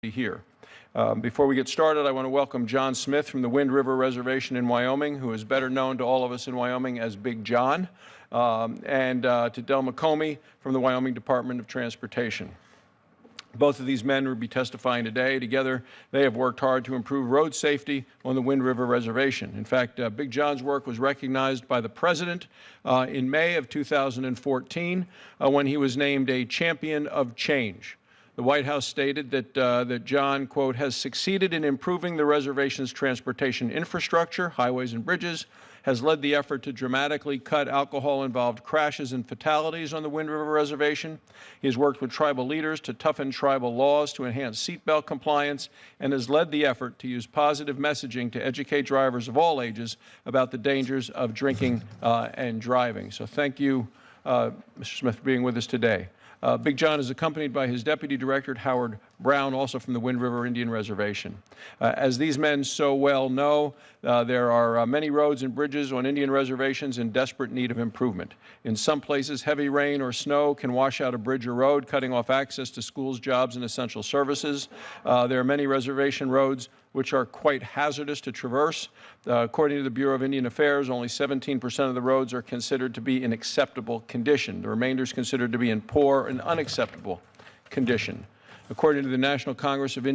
here. Before we get started, I want to welcome John Smith from the Wind River Reservation in Wyoming, who is better known to all of us in Wyoming as Big John, and to Del McComey from the Wyoming Department of Transportation. Both of these men will be testifying today. Together, they have worked hard to improve road safety on the Wind River Reservation. In fact, Big John's work was recognized by the President in May of 2014 when he was named a Champion of Change. The White House stated that John, quote, has succeeded in improving the reservation's transportation infrastructure, highways and bridges, has led the effort to dramatically cut alcohol-involved crashes and fatalities on the Wind River Reservation. He has worked with tribal leaders to toughen tribal laws to enhance seatbelt compliance, and has led the effort to use positive messaging to educate drivers of all ages about the dangers of drinking and driving. So thank you, Mr. Smith, for being with us today. Big John is accompanied by his Deputy Director, Howard Brown, also from the Wind River Indian Reservation. As these men so well know, there are many roads and bridges on Indian reservations in desperate need of improvement. In some places, heavy rain or snow can wash out a bridge or road, cutting off access to schools, jobs, and essential services. There are many reservation roads which are quite hazardous to traverse. According to the Bureau of Indian Affairs, only 17% of the roads are considered to be in acceptable condition. The remainder is considered to be in poor and unacceptable condition. According to the National Congress of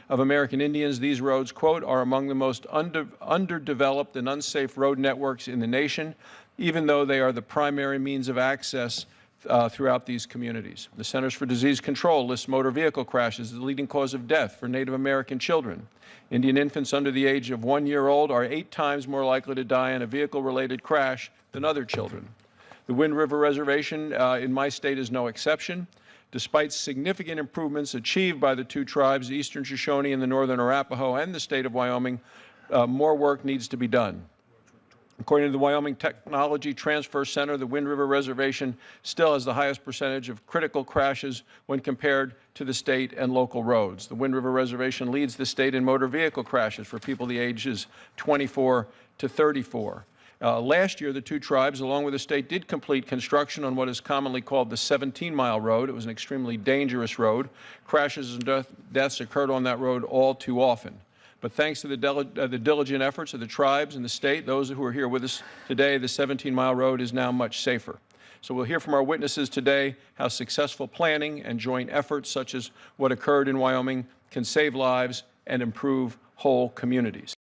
American Indians, these roads, quote, are among the most underdeveloped and unsafe road networks in the nation, even though they are the primary means of access throughout these communities. The Centers for Disease Control lists motor vehicle crashes as the leading cause of death for Native American children. Indian infants under the age of 1 year old are 8 times more likely to die in a vehicle-related crash than other children. The Wind River Reservation in my state is no exception. Despite significant improvements achieved by the two tribes, the Eastern Shoshone and the Northern Arapaho, and the state of Wyoming, more work needs to be done. According to the Wyoming Technology Transfer Center, the Wind River Reservation still has the highest percentage of critical crashes when compared to the state and local roads. The Wind River Reservation leads the state in motor vehicle crashes for people the ages 24 to 34. Last year, the two tribes, along with the state, did complete construction on what is commonly called the 17-mile road. It was an extremely dangerous road. Crashes and deaths occurred on that road all too often. But thanks to the diligent efforts of the tribes and the state, those who are here with us today, the 17-mile road is now much safer. So we'll hear from our witnesses today how successful planning and joint efforts such as what occurred in Wyoming can save lives and improve whole communities.